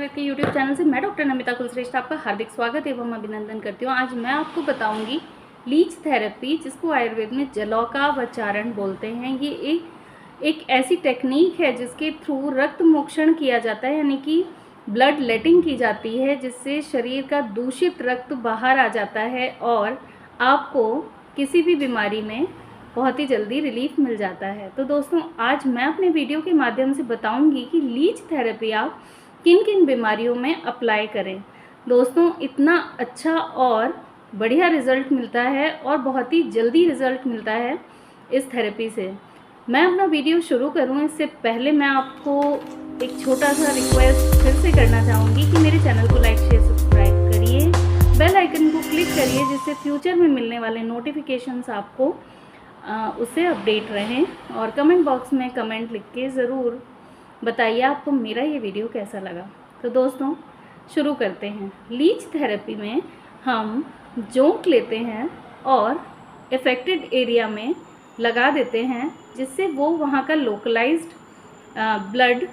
आयुर्वेद के YouTube channel से मैं डॉक्टर नमिता कुलश्रेष्ठ आपका हार्दिक स्वागत एवं अभिनंदन करती हूँ। आज मैं आपको बताऊंगी लीच थेरेपी, जिसको आयुर्वेद में जलौकावचारण बोलते हैं। ये एक ऐसी टेक्निक है जिसके थ्रू रक्त मोक्षण किया जाता है, यानी कि ब्लड लेटिंग की जाती है, जिससे शरीर का दूषित रक्त बाहर आ जाता है और आपको किसी भी बीमारी में बहुत ही जल्दी रिलीफ मिल जाता है। तो दोस्तों, आज मैं अपने वीडियो के माध्यम से बताऊंगी कि लीच थेरेपी आप किन किन बीमारियों में अप्लाई करें। दोस्तों, इतना अच्छा और बढ़िया रिज़ल्ट मिलता है और बहुत ही जल्दी रिज़ल्ट मिलता है इस थेरेपी से। मैं अपना वीडियो शुरू करूं इससे पहले मैं आपको एक छोटा सा रिक्वेस्ट फिर से करना चाहूँगी कि मेरे चैनल को लाइक शेयर सब्सक्राइब करिए, बेल आइकन को क्लिक करिए, जिससे फ्यूचर में मिलने वाले नोटिफिकेशंस आपको उससे अपडेट रहें। और कमेंट बॉक्स में कमेंट लिख के ज़रूर बताइए आपको मेरा ये वीडियो कैसा लगा। तो दोस्तों, शुरू करते हैं। लीच थेरेपी में हम जोंक लेते हैं और अफेक्टेड एरिया में लगा देते हैं, जिससे वो वहाँ का लोकलाइज्ड ब्लड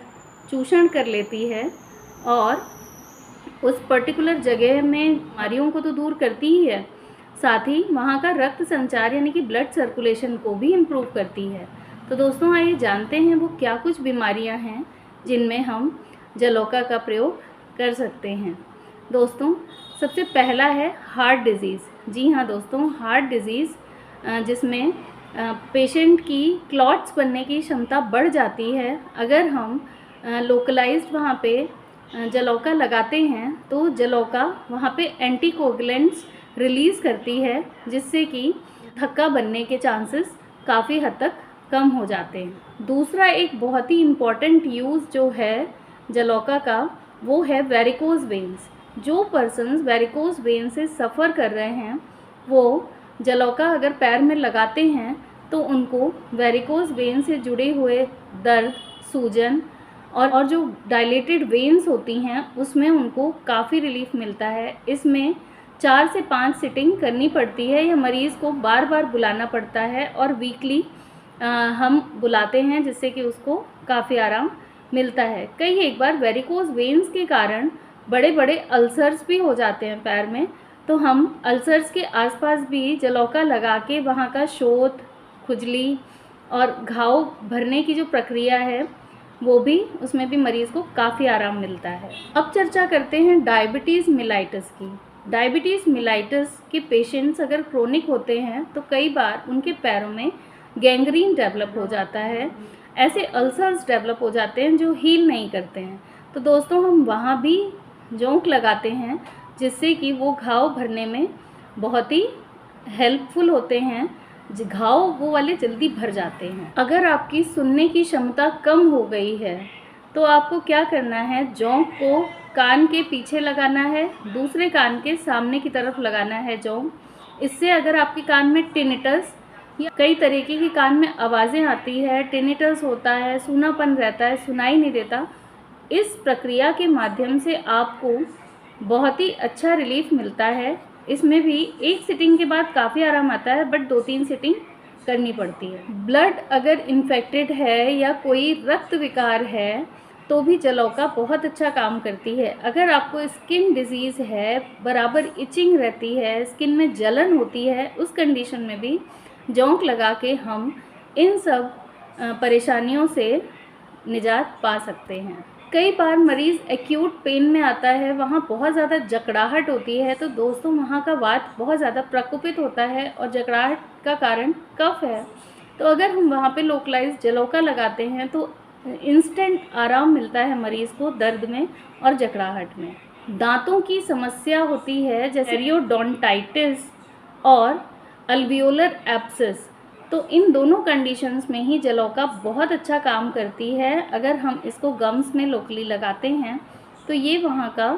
चूषण कर लेती है और उस पर्टिकुलर जगह में बीमारियों को तो दूर करती ही है, साथ ही वहाँ का रक्त संचार यानी कि ब्लड सर्कुलेशन को भी इम्प्रूव करती है। तो दोस्तों, आइए जानते हैं वो क्या कुछ बीमारियाँ हैं जिनमें हम जलौका का प्रयोग कर सकते हैं। दोस्तों, सबसे पहला है हार्ट डिज़ीज़। जी हाँ दोस्तों, हार्ट डिज़ीज़ जिसमें पेशेंट की क्लॉट्स बनने की क्षमता बढ़ जाती है। अगर हम लोकलाइज्ड वहाँ पे जलौका लगाते हैं तो जलौका वहाँ पे एंटीकोगुलेंट्स रिलीज़ करती है, जिससे कि थक्का बनने के चांसेस काफ़ी हद तक कम हो जाते हैं। दूसरा एक बहुत ही इम्पॉर्टेंट यूज़ जो है जलौका का, वो है वेरिकोज वेन्स। जो पर्सन्स वेरिकोज वेन से सफ़र कर रहे हैं, वो जलौका अगर पैर में लगाते हैं तो उनको वेरिकोज वेन से जुड़े हुए दर्द, सूजन और जो डायलेटेड वेन्स होती हैं उसमें उनको काफ़ी रिलीफ मिलता है। इसमें 4 से 5 सिटिंग करनी पड़ती है या मरीज़ को बार बार बुलाना पड़ता है और वीकली हम बुलाते हैं, जिससे कि उसको काफ़ी आराम मिलता है। कई एक बार वेरिकोज वेन्स के कारण बड़े बड़े अल्सर्स भी हो जाते हैं पैर में, तो हम अल्सर्स के आसपास भी जलौका लगा के वहाँ का शोथ, खुजली और घाव भरने की जो प्रक्रिया है वो भी, उसमें भी मरीज़ को काफ़ी आराम मिलता है। अब चर्चा करते हैं डायबिटीज़ मिलाइटिस की। डायबिटीज़ मिलाइटिस के पेशेंट्स अगर क्रोनिक होते हैं तो कई बार उनके पैरों में गैंग्रीन डेवलप हो जाता है, ऐसे अल्सर्स डेवलप हो जाते हैं जो हील नहीं करते हैं। तो दोस्तों, हम वहाँ भी जोंक लगाते हैं, जिससे कि वो घाव भरने में बहुत ही हेल्पफुल होते हैं। घाव वो वाले जल्दी भर जाते हैं। अगर आपकी सुनने की क्षमता कम हो गई है तो आपको क्या करना है, जोंक को कान के पीछे लगाना है, दूसरे कान के सामने की तरफ लगाना है जोंक। इससे अगर आपके कान में टिनिटस या कई तरीके की कान में आवाज़ें आती है, टिनिटस होता है, सूनापन रहता है, सुनाई नहीं देता, इस प्रक्रिया के माध्यम से आपको बहुत ही अच्छा रिलीफ मिलता है। इसमें भी एक सिटिंग के बाद काफ़ी आराम आता है, बट 2-3 सिटिंग करनी पड़ती है। ब्लड अगर इन्फेक्टेड है या कोई रक्त विकार है तो भी जलौका बहुत अच्छा काम करती है। अगर आपको स्किन डिजीज़ है, बराबर इचिंग रहती है, स्किन में जलन होती है, उस कंडीशन में भी जोंक लगा के हम इन सब परेशानियों से निजात पा सकते हैं। कई बार मरीज़ एक्यूट पेन में आता है, वहाँ बहुत ज़्यादा जकड़ाहट होती है, तो दोस्तों वहाँ का वात बहुत ज़्यादा प्रकोपित होता है और जकड़ाहट का कारण कफ है। तो अगर हम वहाँ पे लोकलाइज जलौका लगाते हैं तो इंस्टेंट आराम मिलता है मरीज़ को दर्द में और जकड़ाहट में। दांतों की समस्या होती है, जैसे पेरियोडोंटाइटिस और अल्वियोलर एब्सेस, तो इन दोनों कंडीशंस में ही जलौका बहुत अच्छा काम करती है। अगर हम इसको गम्स में लोकली लगाते हैं तो ये वहाँ का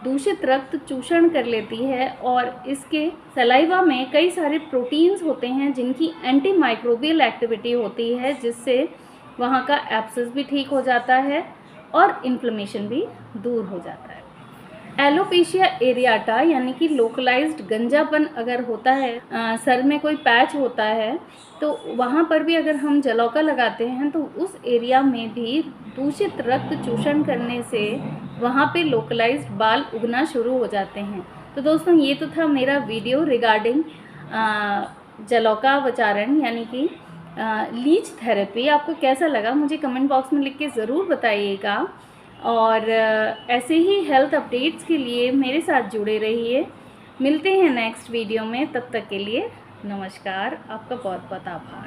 दूषित रक्त चूषण कर लेती है और इसके सलाइवा में कई सारे प्रोटीन्स होते हैं जिनकी एंटी माइक्रोबियल एक्टिविटी होती है, जिससे वहाँ का एब्सेस भी ठीक हो जाता है और इन्फ्लेमेशन भी दूर हो जाता है। एलोपेशिया एरियाटा यानी कि लोकलाइज्ड गंजापन अगर होता है, सर में कोई पैच होता है, तो वहाँ पर भी अगर हम जलौका लगाते हैं तो उस एरिया में भी दूषित रक्त चूषण करने से वहाँ पे लोकलाइज्ड बाल उगना शुरू हो जाते हैं। तो दोस्तों ये तो था मेरा वीडियो रिगार्डिंग जलौकावचारण यानी कि लीच थेरेपी। आपको कैसा लगा मुझे कमेंट बॉक्स में लिख के ज़रूर बताइएगा, और ऐसे ही हेल्थ अपडेट्स के लिए मेरे साथ जुड़े रहिए। मिलते हैं नेक्स्ट वीडियो में, तब तक के लिए नमस्कार। आपका बहुत बहुत आभार।